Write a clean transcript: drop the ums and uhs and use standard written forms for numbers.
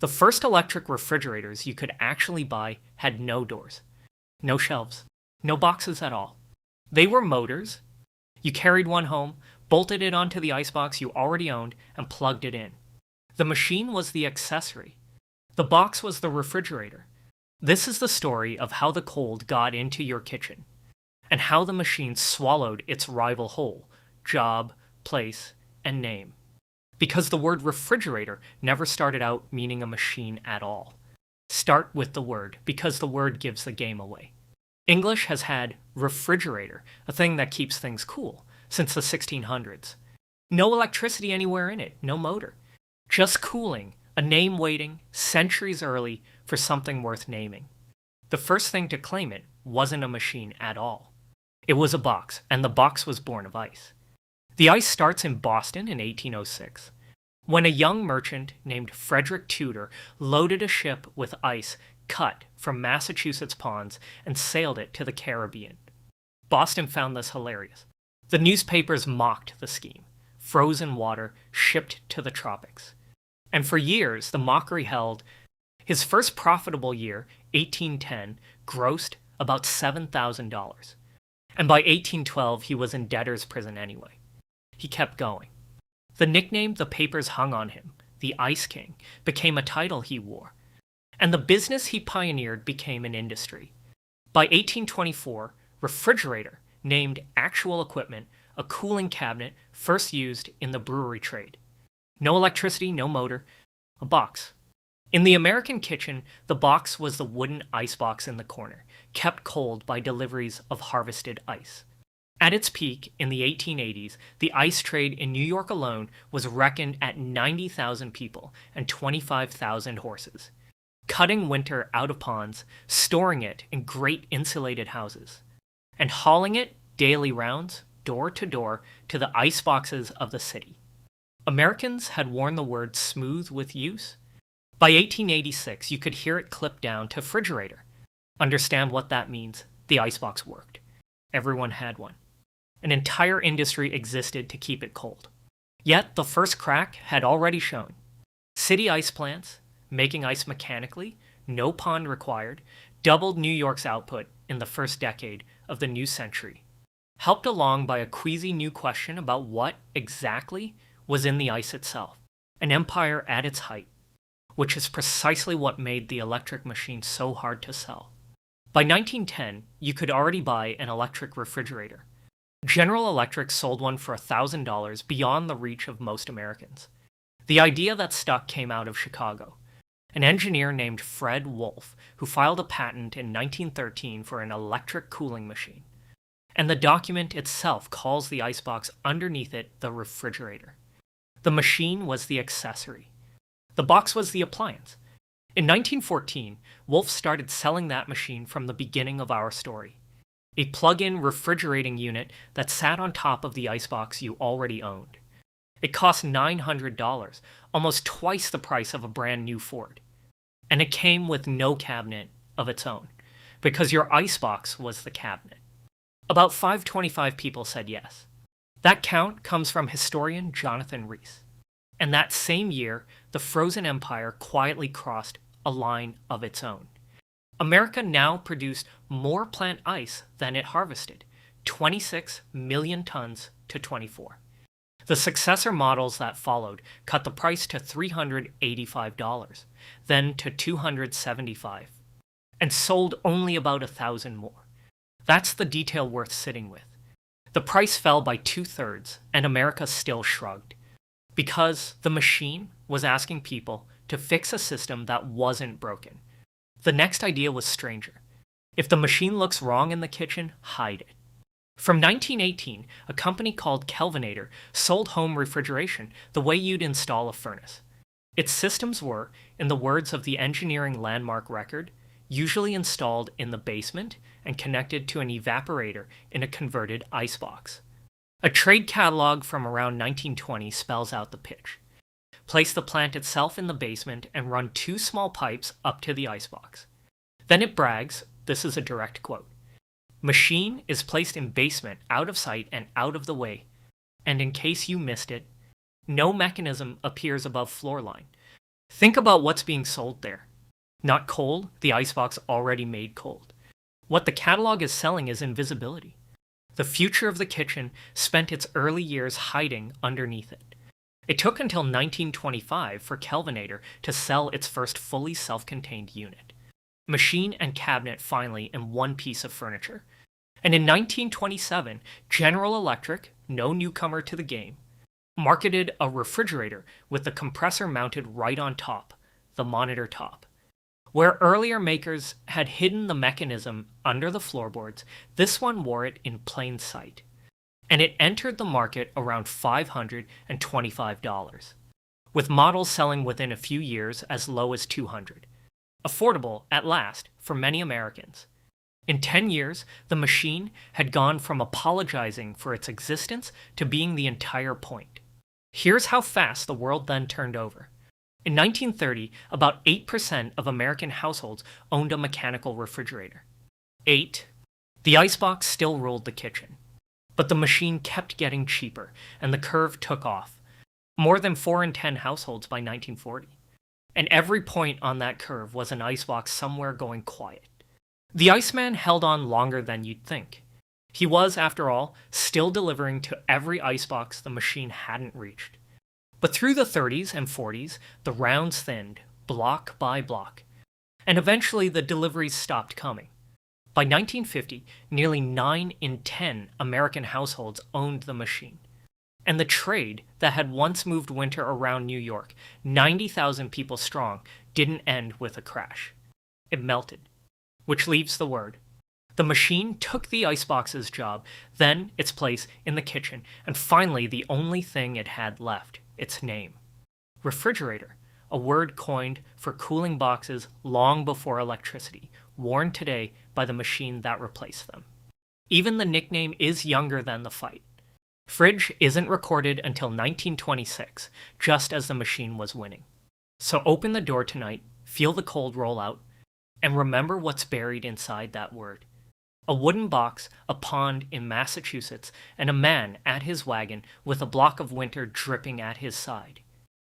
The first electric refrigerators you could actually buy had no doors, no shelves, no boxes at all. They were motors. You carried one home, bolted it onto the icebox you already owned, and plugged it in. The machine was the accessory. The box was the refrigerator. This is the story of how the cold got into your kitchen, and how the machine swallowed its rival whole, job, place, and name. Because the word refrigerator never started out meaning a machine at all. Start with the word, because the word gives the game away. English has had refrigerator, a thing that keeps things cool, since the 1600s. No electricity anywhere in it, no motor. Just cooling, a name waiting, centuries early, for something worth naming. The first thing to claim it wasn't a machine at all. It was a box, and the box was born of ice. The ice starts in Boston in 1806, when a young merchant named Frederick Tudor loaded a ship with ice cut from Massachusetts ponds and sailed it to the Caribbean. Boston found this hilarious. The newspapers mocked the scheme. Frozen water shipped to the tropics. And for years, the mockery held. His first profitable year, 1810, grossed about $7,000. And by 1812, he was in debtor's prison anyway. He kept going. The nickname the papers hung on him, the Ice King, became a title he wore. And the business he pioneered became an industry. By 1824, refrigerator named actual equipment, a cooling cabinet first used in the brewery trade. No electricity, no motor, a box. In the American kitchen, the box was the wooden icebox in the corner, kept cold by deliveries of harvested ice. At its peak in the 1880s, the ice trade in New York alone was reckoned at 90,000 people and 25,000 horses. Cutting winter out of ponds, storing it in great insulated houses, and hauling it daily rounds, door to door, to the iceboxes of the city. Americans had worn the word smooth with use. By 1886, you could hear it clipped down to refrigerator. Understand what that means? The icebox worked. Everyone had one. An entire industry existed to keep it cold. Yet the first crack had already shown. City ice plants, making ice mechanically, no pond required, doubled New York's output in the first decade of the new century. Helped along by a queasy new question about what, exactly, was in the ice itself. An empire at its height, which is precisely what made the electric machine so hard to sell. By 1910, you could already buy an electric refrigerator. General Electric sold one for $1,000 beyond the reach of most Americans. The idea that stuck came out of Chicago. An engineer named Fred Wolf, who filed a patent in 1913 for an electric cooling machine. And the document itself calls the icebox underneath it the refrigerator. The machine was the accessory. The box was the appliance. In 1914, Wolf started selling that machine from the beginning of our story. A plug-in refrigerating unit that sat on top of the icebox you already owned. It cost $900, almost twice the price of a brand new Ford. And it came with no cabinet of its own, because your icebox was the cabinet. About 525 people said yes. That count comes from historian Jonathan Rees. And that same year, the frozen empire quietly crossed a line of its own. America now produced more plant ice than it harvested, 26 million tons to 24. The successor models that followed cut the price to $385, then to $275, and sold only about 1,000 more. That's the detail worth sitting with. The price fell by 2/3, and America still shrugged, because the machine was asking people to fix a system that wasn't broken. The next idea was stranger. If the machine looks wrong in the kitchen, hide it. From 1918, a company called Kelvinator sold home refrigeration the way you'd install a furnace. Its systems were, in the words of the engineering landmark record, usually installed in the basement and connected to an evaporator in a converted icebox. A trade catalog from around 1920 spells out the pitch. Place the plant itself in the basement and run 2 small pipes up to the icebox. Then it brags, this is a direct quote, "Machine is placed in basement out of sight and out of the way, and in case you missed it, no mechanism appears above floor line. Think about what's being sold there. Not cold, the icebox already made cold. What the catalog is selling is invisibility. The future of the kitchen spent its early years hiding underneath it. It took until 1925 for Kelvinator to sell its first fully self-contained unit. Machine and cabinet finally in one piece of furniture. And in 1927, General Electric, no newcomer to the game, marketed a refrigerator with the compressor mounted right on top, the monitor top. Where earlier makers had hidden the mechanism under the floorboards, this one wore it in plain sight. And it entered the market around $525, with models selling within a few years as low as $200. Affordable, at last, for many Americans. In 10 years, the machine had gone from apologizing for its existence to being the entire point. Here's how fast the world then turned over. In 1930, about 8% of American households owned a mechanical refrigerator. 8. The icebox still ruled the kitchen. But the machine kept getting cheaper, and the curve took off. More than 4 in 10 households by 1940. And every point on that curve was an icebox somewhere going quiet. The Iceman held on longer than you'd think. He was, after all, still delivering to every icebox the machine hadn't reached. But through the 30s and 40s, the rounds thinned, block by block. And eventually the deliveries stopped coming. By 1950, nearly 9 in 10 American households owned the machine. And the trade that had once moved winter around New York, 90,000 people strong, didn't end with a crash. It melted. Which leaves the word. The machine took the icebox's job, then its place in the kitchen, and finally the only thing it had left, its name. Refrigerator, a word coined for cooling boxes long before electricity, worn today by the machine that replaced them. Even the nickname is younger than the fight. Fridge isn't recorded until 1926, just as the machine was winning. So open the door tonight, feel the cold roll out, and remember what's buried inside that word. A wooden box, a pond in Massachusetts, and a man at his wagon with a block of winter dripping at his side.